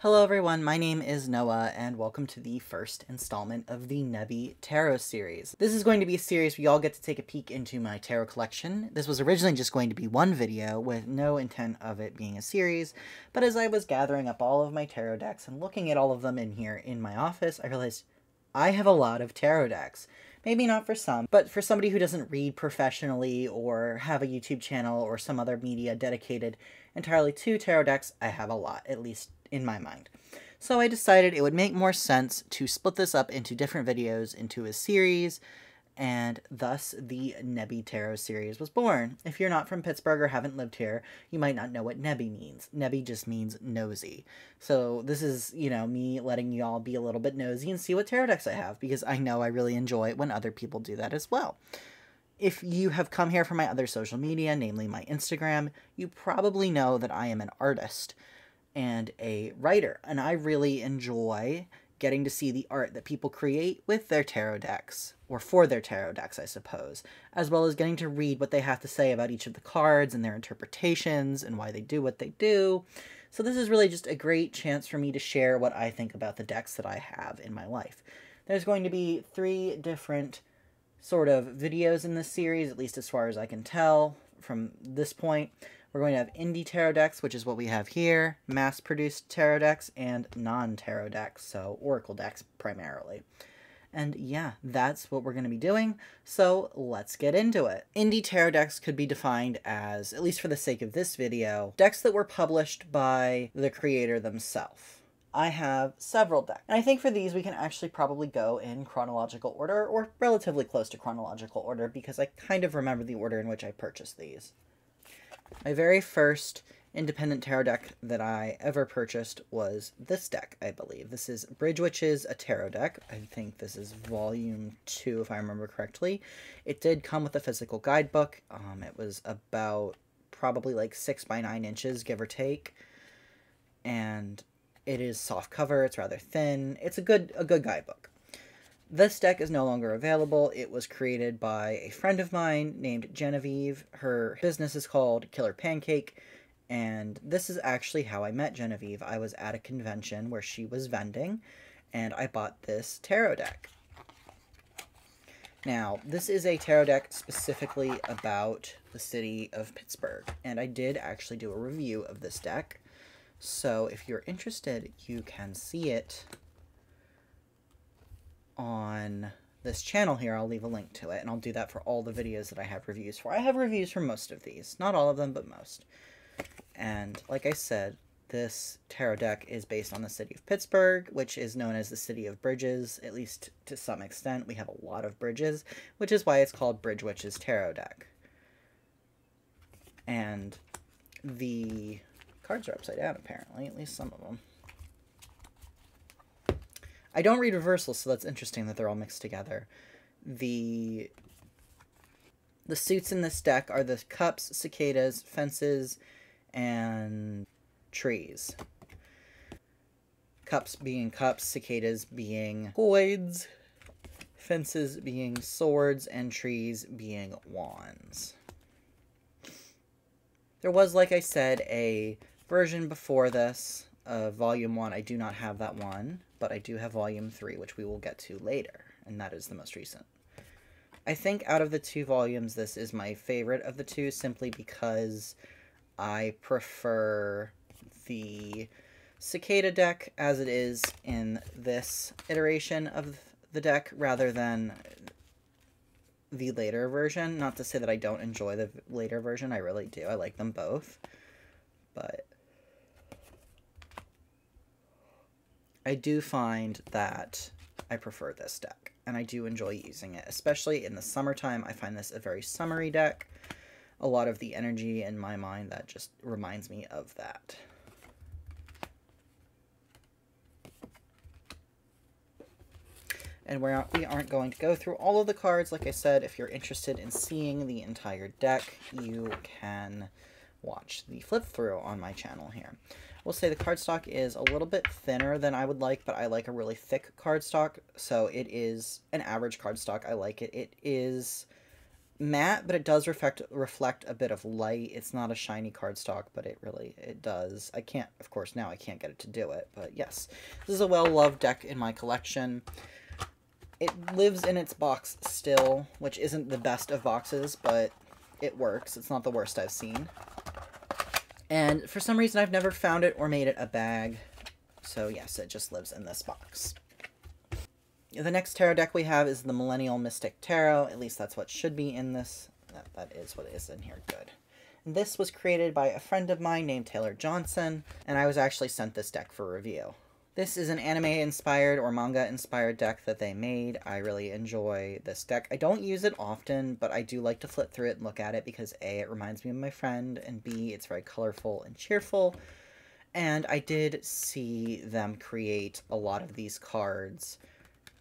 Hello everyone, my name is Noah, and welcome to the first installment of the Nebby Tarot series. This is going to be a series where you all get to take a peek into my tarot collection. This was originally just going to be one video with no intent of it being a series, but as I was gathering up all of my tarot decks and looking at all of them in here in my office, I realized I have a lot of tarot decks. Maybe not for some, but for somebody who doesn't read professionally or have a YouTube channel or some other media dedicated entirely to tarot decks, I have a lot, at least in my mind. So I decided it would make more sense to split this up into different videos into a series, and thus the Nebby Tarot series was born. If you're not from Pittsburgh or haven't lived here, you might not know what Nebby means. Nebby just means nosy. So this is, me letting y'all be a little bit nosy and see what tarot decks I have, because I know I really enjoy it when other people do that as well. If you have come here from my other social media, namely my Instagram, you probably know that I am an artist and a writer, and I really enjoy getting to see the art that people create with their tarot decks, or for their tarot decks, I suppose, as well as getting to read what they have to say about each of the cards and their interpretations and why they do what they do. So this is really just a great chance for me to share what I think about the decks that I have in my life. There's going to be 3 different sort of videos in this series, at least as far as I can tell from this point. We're going to have indie tarot decks, which is what we have here, mass-produced tarot decks, and non-tarot decks, so oracle decks primarily. And yeah, that's what we're going to be doing, so let's get into it. Indie tarot decks could be defined as, at least for the sake of this video, decks that were published by the creator themselves. I have several decks, and I think for these we can actually probably go in chronological order, or relatively close to chronological order, because I kind of remember the order in which I purchased these. My very first independent tarot deck that I ever purchased was this deck, I believe. This is Bridge Witches, a tarot deck. I think this is volume 2, if I remember correctly. It did come with a physical guidebook. It was about probably like 6 by 9 inches, give or take. And it is soft cover. It's rather thin. It's a good guidebook. This deck is no longer available. It was created by a friend of mine named Genevieve. Her business is called Killer Pancake, and this is actually how I met Genevieve. I was at a convention where she was vending, and I bought this tarot deck. Now, this is a tarot deck specifically about the city of Pittsburgh, and I did actually do a review of this deck. So if you're interested, you can see it on this channel here. I'll leave a link to it, and I'll do that for all the videos that I have reviews for. I have reviews for most of these. Not all of them, but most. And like I said, this tarot deck is based on the city of Pittsburgh, which is known as the city of bridges, at least to some extent. We have a lot of bridges, which is why it's called Bridge Witches Tarot Deck. And the cards are upside down, apparently, at least some of them. I don't read reversals, so that's interesting that they're all mixed together. The suits in this deck are the cups, cicadas, fences, and trees. Cups being cups, cicadas being voids, fences being swords, and trees being wands. There was, like I said, a version before this, Volume 1. I do not have that one, but I do have Volume 3, which we will get to later, and that is the most recent. I think out of the 2 volumes, this is my favorite of the 2, simply because I prefer the Cicada deck as it is in this iteration of the deck, rather than the later version. Not to say that I don't enjoy the later version, I really do. I like them both, but I do find that I prefer this deck, and I do enjoy using it, especially in the summertime. I find this a very summery deck. A lot of the energy in my mind that just reminds me of that. And we aren't going to go through all of the cards. Like I said, if you're interested in seeing the entire deck, you can watch the flip through on my channel here. We'll say the cardstock is a little bit thinner than I would like, but I like a really thick cardstock, so it is an average cardstock. I like it. It is matte, but it does reflect a bit of light. It's not a shiny cardstock, but it does. I can't, of course, now I can't get it to do it, but yes. This is a well-loved deck in my collection. It lives in its box still, which isn't the best of boxes, but it works. It's not the worst I've seen. And for some reason, I've never found it or made it a bag. So yes, it just lives in this box. The next tarot deck we have is the Millennial Mystic Tarot. At least that's what should be in this. That is what is in here. Good. And this was created by a friend of mine named Taylor Johnson, and I was actually sent this deck for review. This is an anime-inspired or manga-inspired deck that they made. I really enjoy this deck. I don't use it often, but I do like to flip through it and look at it because A, it reminds me of my friend, and B, it's very colorful and cheerful. And I did see them create a lot of these cards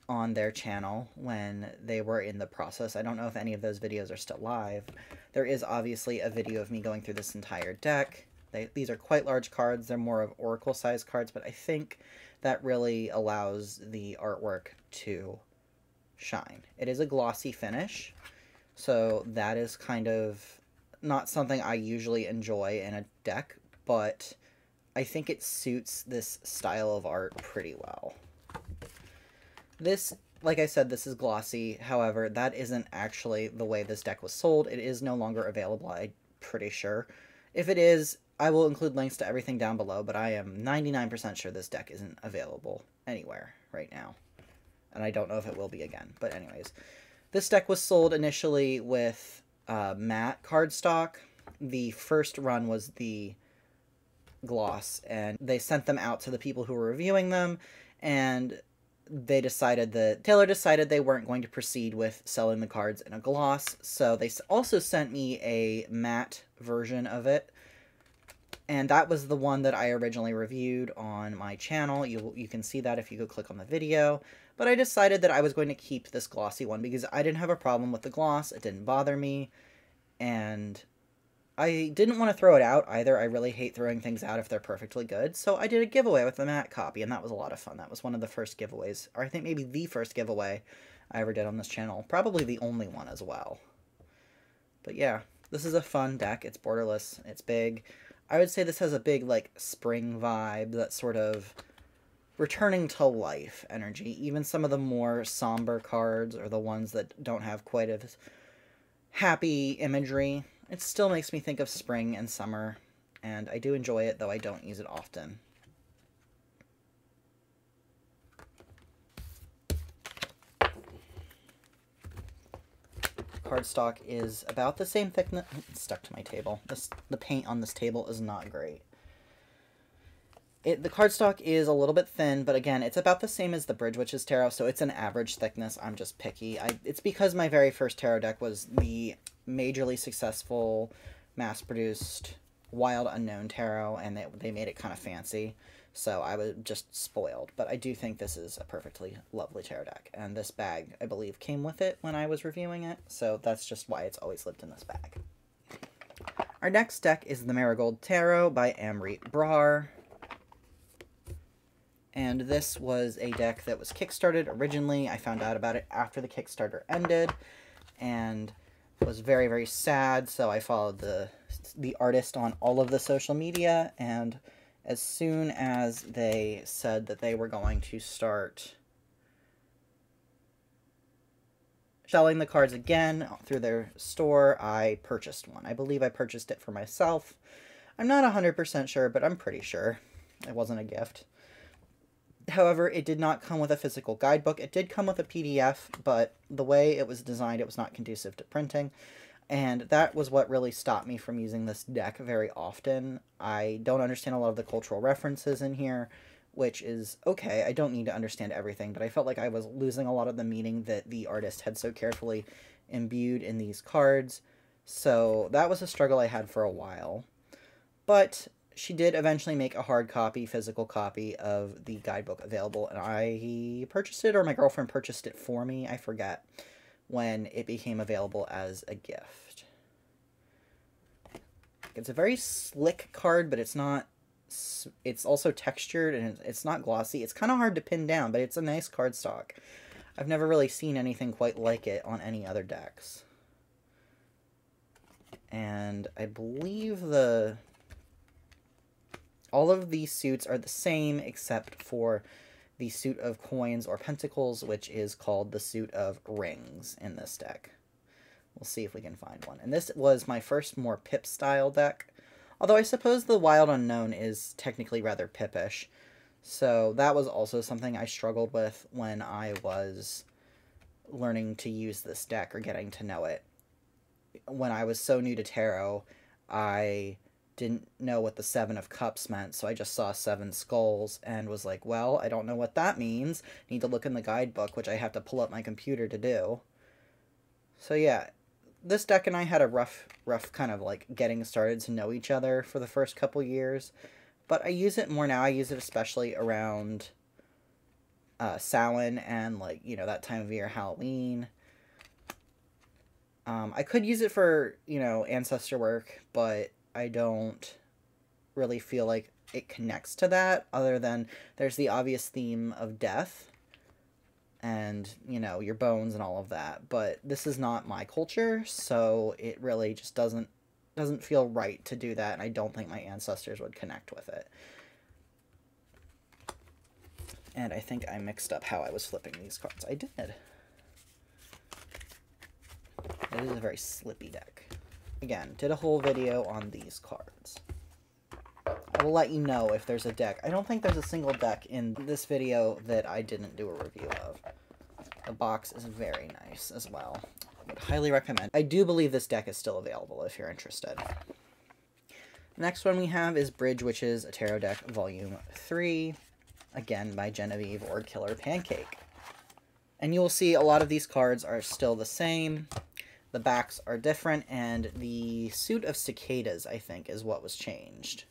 on their channel when they were in the process. I don't know if any of those videos are still live. There is obviously a video of me going through this entire deck. These are quite large cards. They're more of Oracle-sized cards, but I think that really allows the artwork to shine. It is a glossy finish, so that is kind of not something I usually enjoy in a deck, but I think it suits this style of art pretty well. This, like I said, this is glossy. However, that isn't actually the way this deck was sold. It is no longer available, I'm pretty sure. If it is, I will include links to everything down below, but I am 99% sure this deck isn't available anywhere right now. And I don't know if it will be again. But anyways, this deck was sold initially with matte cardstock. The first run was the gloss, and they sent them out to the people who were reviewing them, and Taylor decided they weren't going to proceed with selling the cards in a gloss, so they also sent me a matte version of it, and that was the one that I originally reviewed on my channel. You can see that if you go click on the video, but I decided that I was going to keep this glossy one because I didn't have a problem with the gloss. It didn't bother me, and I didn't want to throw it out either. I really hate throwing things out if they're perfectly good, so I did a giveaway with the matte copy, and that was a lot of fun. That was one of the first giveaways, or I think maybe the first giveaway I ever did on this channel. Probably the only one as well. But yeah, this is a fun deck. It's borderless. It's big. I would say this has a big, like, spring vibe, that sort of returning to life energy. Even some of the more somber cards, or the ones that don't have quite as happy imagery, it still makes me think of spring and summer, and I do enjoy it, though I don't use it often. Cardstock is about the same thickness. It's stuck to my table. The paint on this table is not great. The cardstock is a little bit thin, but again, it's about the same as the Bridge Witches Tarot, so it's an average thickness. I'm just picky. It's because my very first tarot deck was the majorly successful, mass-produced, Wild Unknown Tarot, and they made it kind of fancy, so I was just spoiled. But I do think this is a perfectly lovely tarot deck, and this bag, I believe, came with it when I was reviewing it, so that's just why it's always lived in this bag. Our next deck is the Marigold Tarot by Amrit Brar. And this was a deck that was kickstarted originally. I found out about it after the Kickstarter ended, and was very, very sad, so I followed the artist on all of the social media, and as soon as they said that they were going to start selling the cards again through their store, I purchased one. I believe I purchased it for myself. I'm not 100% sure, but I'm pretty sure it wasn't a gift. However, it did not come with a physical guidebook. It did come with a PDF, but the way it was designed, it was not conducive to printing. And that was what really stopped me from using this deck very often. I don't understand a lot of the cultural references in here, which is okay. I don't need to understand everything, but I felt like I was losing a lot of the meaning that the artist had so carefully imbued in these cards. So that was a struggle I had for a while. But she did eventually make a hard copy, physical copy of the guidebook available, and I purchased it, or my girlfriend purchased it for me, I forget, when it became available as a gift. It's a very slick card, but it's not, it's also textured, and it's not glossy. It's kind of hard to pin down, but it's a nice cardstock. I've never really seen anything quite like it on any other decks. And I believe all of these suits are the same except for the suit of coins or pentacles, which is called the suit of rings in this deck. We'll see if we can find one. And this was my first more Pip style deck. Although I suppose the Wild Unknown is technically rather Pippish. So that was also something I struggled with when I was learning to use this deck or getting to know it. When I was so new to tarot, I didn't know what the Seven of Cups meant, so I just saw 7 skulls and was like, well, I don't know what that means. Need to look in the guidebook, which I have to pull up my computer to do. So yeah, this deck and I had a rough kind of like getting started to know each other for the first couple years, but I use it more now. I use it especially around Samhain and, like, you know, that time of year, Halloween. I could use it for, you know, ancestor work, but I don't really feel like it connects to that, other than there's the obvious theme of death and, you know, your bones and all of that. But this is not my culture, so it really just doesn't feel right to do that, and I don't think my ancestors would connect with it. And I think I mixed up how I was flipping these cards. I did. It is a very slippy deck. Again, did a whole video on these cards. I will let you know if there's a deck. I don't think there's a single deck in this video that I didn't do a review of. The box is very nice as well. I would highly recommend. I do believe this deck is still available if you're interested. The next one we have is Bridge Witches, a Tarot Deck, Volume 3. Again, by Genevieve or Killer Pancake. And you will see a lot of these cards are still the same. The backs are different, and the suit of cicadas, I think, is what was changed.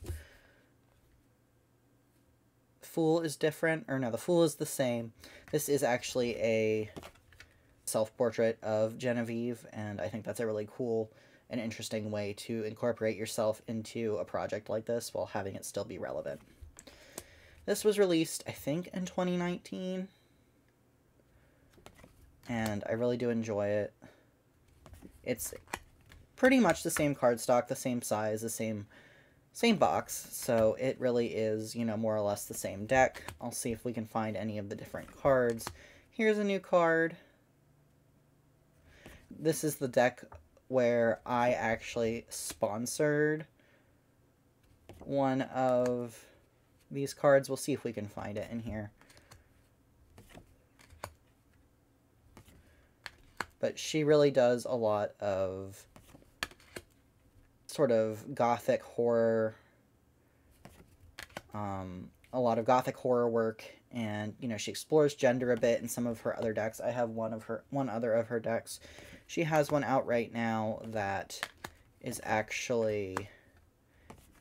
Fool is different, or no, the Fool is the same. This is actually a self-portrait of Genevieve, and I think that's a really cool and interesting way to incorporate yourself into a project like this while having it still be relevant. This was released, I think, in 2019, and I really do enjoy it. It's pretty much the same cardstock, the same size, the same box, so it really is, you know, more or less the same deck. I'll see if we can find any of the different cards. Here's a new card. This is the deck where I actually sponsored one of these cards. We'll see if we can find it in here. But she really does a lot of sort of gothic horror, a lot of gothic horror work, and, you know, she explores gender a bit in some of her other decks. I have one other of her decks. She has one out right now that is actually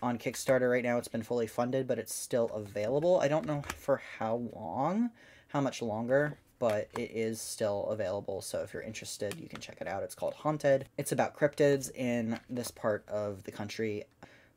on Kickstarter right now. It's been fully funded, but it's still available. I don't know for how much longer, but it is still available, so if you're interested, you can check it out. It's called Haunted. It's about cryptids in this part of the country.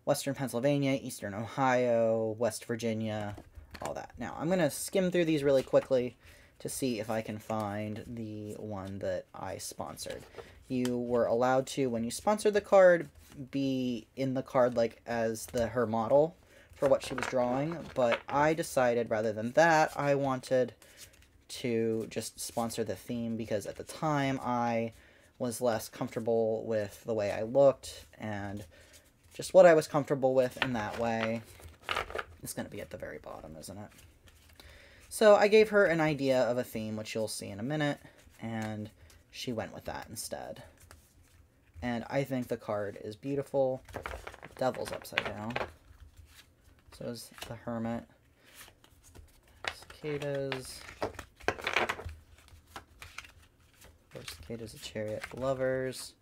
Western Pennsylvania, Eastern Ohio, West Virginia, all that. Now, I'm going to skim through these really quickly to see if I can find the one that I sponsored. You were allowed to, when you sponsored the card, be in the card like as her model for what she was drawing, but I decided rather than that, I wanted to just sponsor the theme, because at the time I was less comfortable with the way I looked and just what I was comfortable with in that way. It's going to be at the very bottom, isn't it? So I gave her an idea of a theme, which you'll see in a minute, and she went with that instead. And I think the card is beautiful. Devil's upside down. So is the Hermit. Cicadas. Cicadas, a Chariot, Lovers,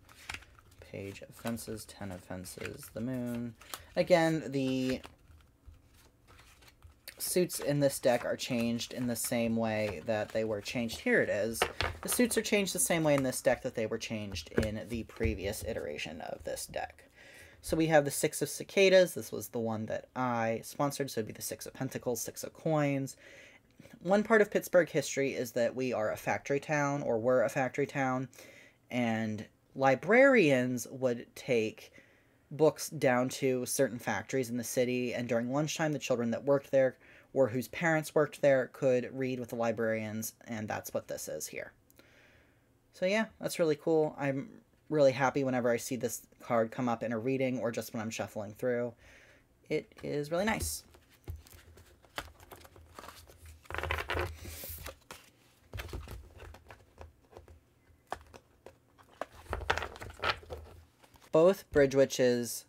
Page of Fences, 10 of Fences, the Moon. Again, the suits in this deck are changed in the same way that they were changed. Here it is. The suits are changed the same way in this deck that they were changed in the previous iteration of this deck. So we have the 6 of Cicadas. This was the one that I sponsored, so it'd be the 6 of Pentacles, 6 of Coins. One part of Pittsburgh history is that we are a factory town, or were a factory town, and librarians would take books down to certain factories in the city, and during lunchtime, the children that worked there or whose parents worked there could read with the librarians, and that's what this is here. So yeah, that's really cool. I'm really happy whenever I see this card come up in a reading or just when I'm shuffling through. It is really nice. Both Bridge Witches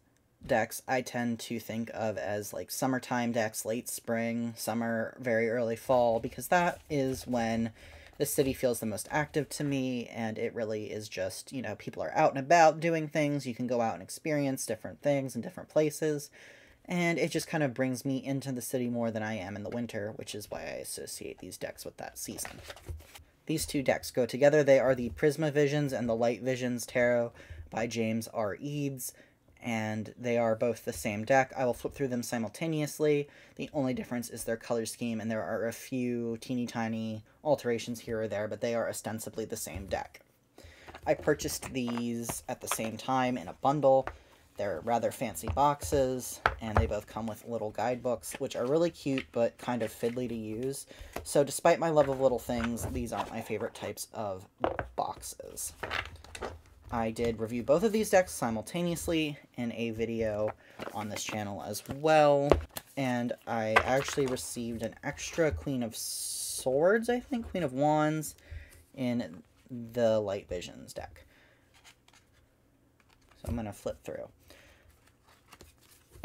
decks I tend to think of as like summertime decks, late spring, summer, very early fall, because that is when the city feels the most active to me, and it really is just, you know, people are out and about doing things, you can go out and experience different things in different places, and it just kind of brings me into the city more than I am in the winter, which is why I associate these decks with that season. These two decks go together. They are the Prisma Visions and the Light Visions Tarot by James R. Eads, and they are both the same deck. I will flip through them simultaneously. The only difference is their color scheme, and there are a few teeny tiny alterations here or there, but they are ostensibly the same deck. I purchased these at the same time in a bundle. They're rather fancy boxes, and they both come with little guidebooks, which are really cute, but kind of fiddly to use. So despite my love of little things, these aren't my favorite types of boxes. I did review both of these decks simultaneously in a video on this channel as well, and I actually received an extra Queen of Swords, I think, Queen of Wands, in the Light Visions deck. So I'm going to flip through.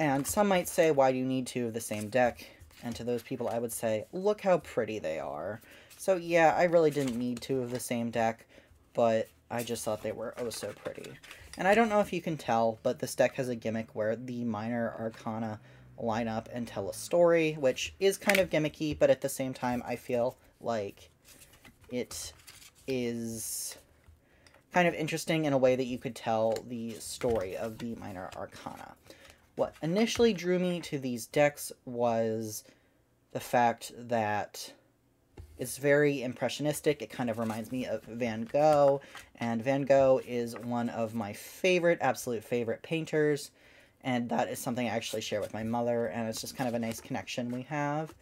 And some might say, why do you need two of the same deck? And to those people, I would say, look how pretty they are. So yeah, I really didn't need two of the same deck, but I just thought they were oh so pretty. And I don't know if you can tell, but this deck has a gimmick where the minor arcana line up and tell a story, which is kind of gimmicky, but at the same time, I feel like it is kind of interesting in a way that you could tell the story of the minor arcana. What initially drew me to these decks was the fact that it's very impressionistic. It kind of reminds me of Van Gogh, and Van Gogh is one of my favorite, absolute favorite painters, and that is something I actually share with my mother, and it's just kind of a nice connection we have,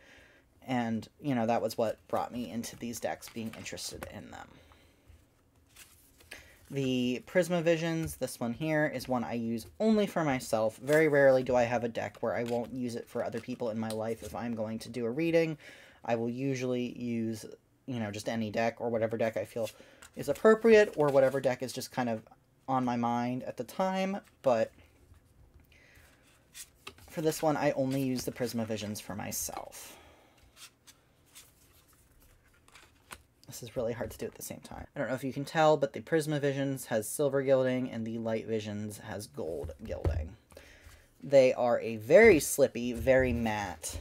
and, you know, that was what brought me into these decks, being interested in them. The Prisma Visions, this one here, is one I use only for myself. Very rarely do I have a deck where I won't use it for other people in my life. If I'm going to do a reading, I will usually use, you know, just any deck or whatever deck I feel is appropriate, or whatever deck is just kind of on my mind at the time. But for this one, I only use the Prisma Visions for myself. This is really hard to do at the same time. I don't know if you can tell, but the Prisma Visions has silver gilding and the Light Visions has gold gilding. They are a very slippy, very matte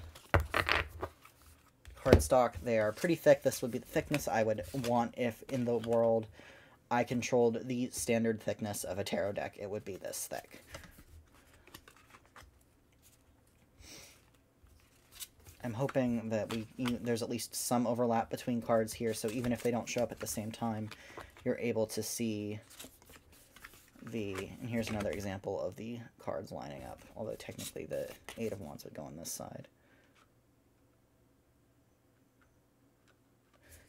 cardstock. They are pretty thick. This would be the thickness I would want if in the world I controlled the standard thickness of a tarot deck. It would be this thick. I'm hoping that there's at least some overlap between cards here, so even if they don't show up at the same time, you're able to see and here's another example of the cards lining up, although technically the Eight of Wands would go on this side.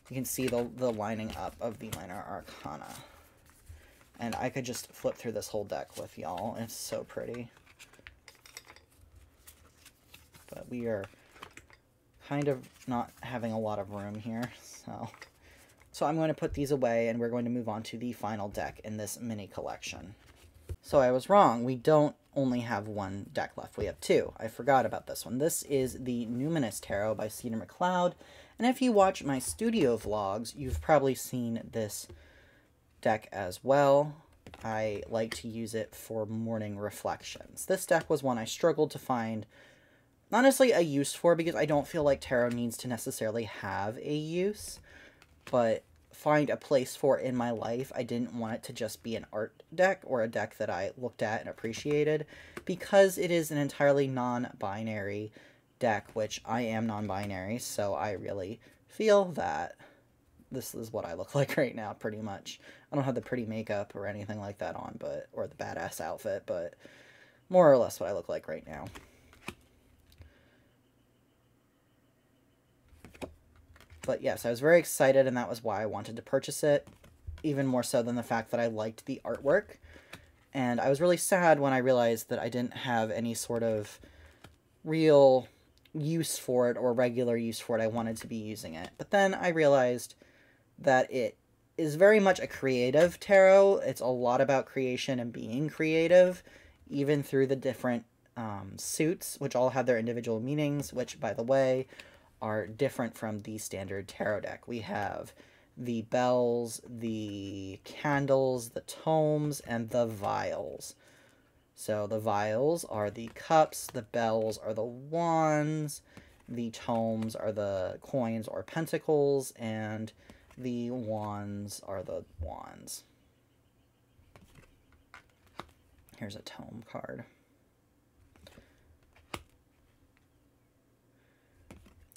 You can see the lining up of the minor arcana. And I could just flip through this whole deck with y'all. It's so pretty. But we are kind of not having a lot of room here, so I'm going to put these away, and we're going to move on to the final deck in this mini collection. So I was wrong. We don't only have one deck left. We have two. I forgot about this one. This is the Numinous Tarot by Cedar McLeod, and if you watch my studio vlogs, you've probably seen this deck as well. I like to use it for morning reflections. This deck was one I struggled to find honestly a use for, because I don't feel like tarot needs to necessarily have a use, but find a place for it in my life. I didn't want it to just be an art deck or a deck that I looked at and appreciated, because it is an entirely non-binary deck, which I am non-binary, so I really feel that this is what I look like right now, pretty much. I don't have the pretty makeup or anything like that on, or the badass outfit, but more or less what I look like right now. But yes, I was very excited, and that was why I wanted to purchase it, even more so than the fact that I liked the artwork. And I was really sad when I realized that I didn't have any sort of real use for it or regular use for it. I wanted to be using it. But then I realized that it is very much a creative tarot. It's a lot about creation and being creative, even through the different suits, which all have their individual meanings, which, by the way, are different from the standard tarot deck. We have the bells, the candles, the tomes, and the vials. So the vials are the cups, the bells are the wands, the tomes are the coins or pentacles, and the wands are the wands. Here's a tome card.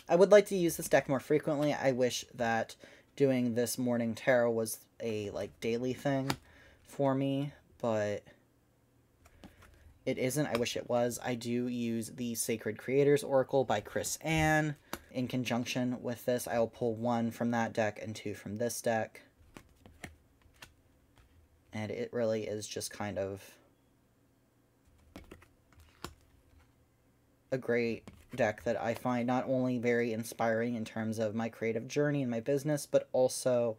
I would like to use this deck more frequently. I wish that doing this morning tarot was a daily thing for me, but it isn't. I wish it was. I do use the Sacred Creators Oracle by Chris Anne. In conjunction with this, I will pull 1 from that deck and 2 from this deck. And it really is just kind of a great deck that I find not only very inspiring in terms of my creative journey and my business, but also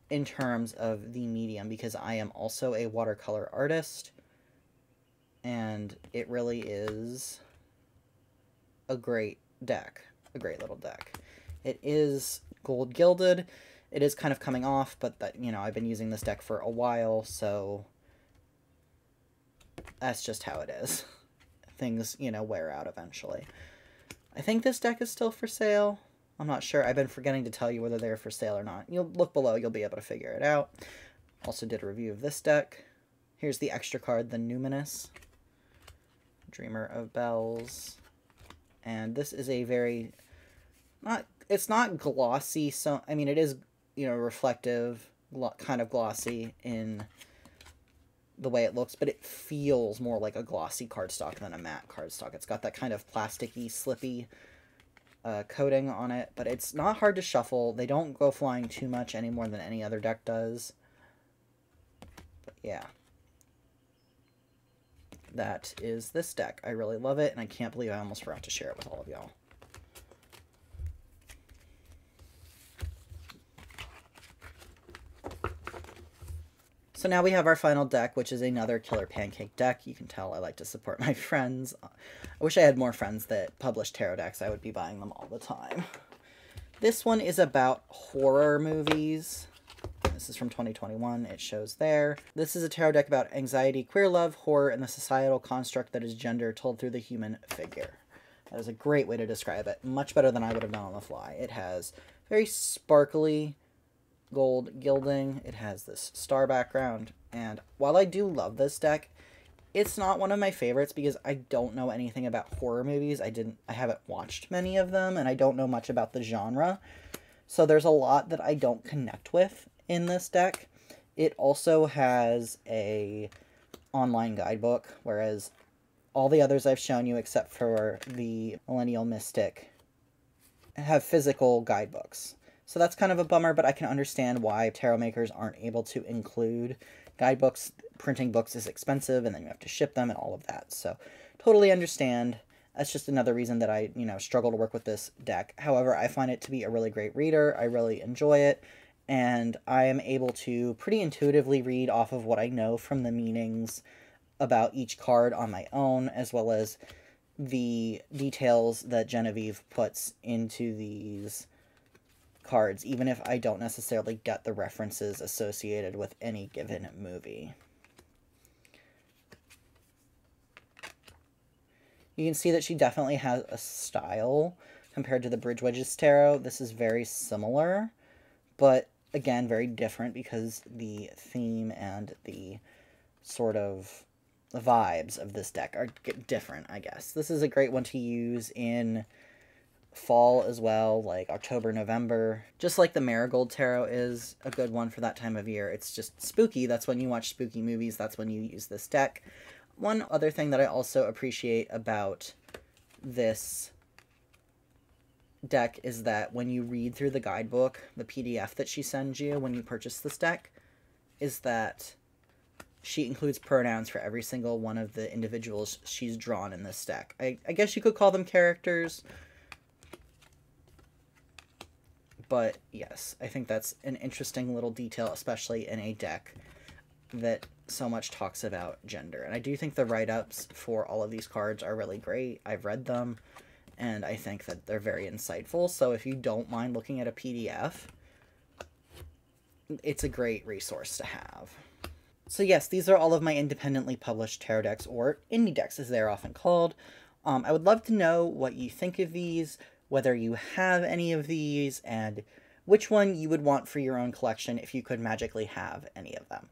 in terms of the medium, because I am also a watercolor artist, and it really is a great deck, a great little deck. It is gold gilded. It is kind of coming off, but that, you know, I've been using this deck for a while, so that's just how it is. Things, you know, wear out eventually. I think this deck is still for sale. I'm not sure. I've been forgetting to tell you whether they're for sale or not. You'll look below. You'll be able to figure it out. Also did a review of this deck. Here's the extra card, the Numinous. Dreamer of Bells. And this is a very... it's not glossy. So I mean, it is, you know, reflective, kind of glossy in the way it looks, but it feels more like a glossy cardstock than a matte cardstock. It's got that kind of plasticky, slippy coating on it, but it's not hard to shuffle. They don't go flying too much any more than any other deck does. But yeah. That is this deck. I really love it, and I can't believe I almost forgot to share it with all of y'all. So now we have our final deck, which is another Killer Pancake deck. You can tell I like to support my friends. I wish I had more friends that publish tarot decks. I would be buying them all the time. This one is about horror movies. This is from 2021. It shows there. This is a tarot deck about anxiety, queer love, horror, and the societal construct that is gender told through the human figure. That is a great way to describe it. Much better than I would have done on the fly. It has very sparkly gold gilding. It has this star background, and while I do love this deck, it's not one of my favorites because I don't know anything about horror movies. I haven't watched many of them, and I don't know much about the genre, so there's a lot that I don't connect with in this deck. It also has a online guidebook, whereas all the others I've shown you except for the Millennial Mystic have physical guidebooks. So that's kind of a bummer, but I can understand why tarot makers aren't able to include guidebooks. Printing books is expensive, and then you have to ship them and all of that. So totally understand. That's just another reason that I, struggle to work with this deck. However, I find it to be a really great reader. I really enjoy it, and I am able to pretty intuitively read off of what I know from the meanings about each card on my own, as well as the details that Genevieve puts into these cards, even if I don't necessarily get the references associated with any given movie. You can see that she definitely has a style compared to the Bridgewages Tarot. This is very similar, but again, very different because the theme and the sort of vibes of this deck are different, I guess. This is a great one to use in fall as well, like October, November. Just like the Marigold Tarot is a good one for that time of year. It's just spooky. That's when you watch spooky movies. That's when you use this deck. One other thing that I also appreciate about this deck is that when you read through the guidebook, the PDF that she sends you when you purchase this deck, is that she includes pronouns for every single one of the individuals she's drawn in this deck. I guess you could call them characters, but yes, I think that's an interesting little detail, especially in a deck that so much talks about gender. And I do think the write-ups for all of these cards are really great. I've read them, and I think that they're very insightful. So if you don't mind looking at a PDF, it's a great resource to have. So yes, these are all of my independently published tarot decks, or indie decks as they're often called. I would love to know what you think of these, whether you have any of these, and which one you would want for your own collection if you could magically have any of them.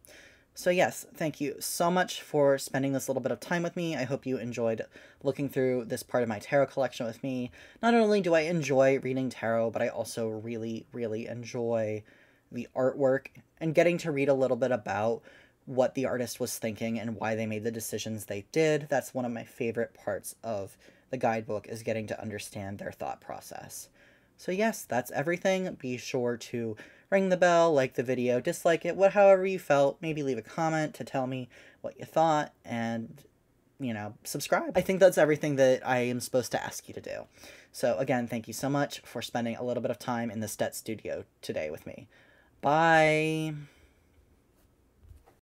So yes, thank you so much for spending this little bit of time with me. I hope you enjoyed looking through this part of my tarot collection with me. Not only do I enjoy reading tarot, but I also really, really enjoy the artwork and getting to read a little bit about what the artist was thinking and why they made the decisions they did. That's one of my favorite parts of the guidebook, is getting to understand their thought process. So yes, that's everything. Be sure to ring the bell, like the video, dislike it, however you felt. Maybe leave a comment to tell me what you thought, and, you know, subscribe. I think that's everything that I am supposed to ask you to do. So again, thank you so much for spending a little bit of time in the Stet studio today with me. Bye!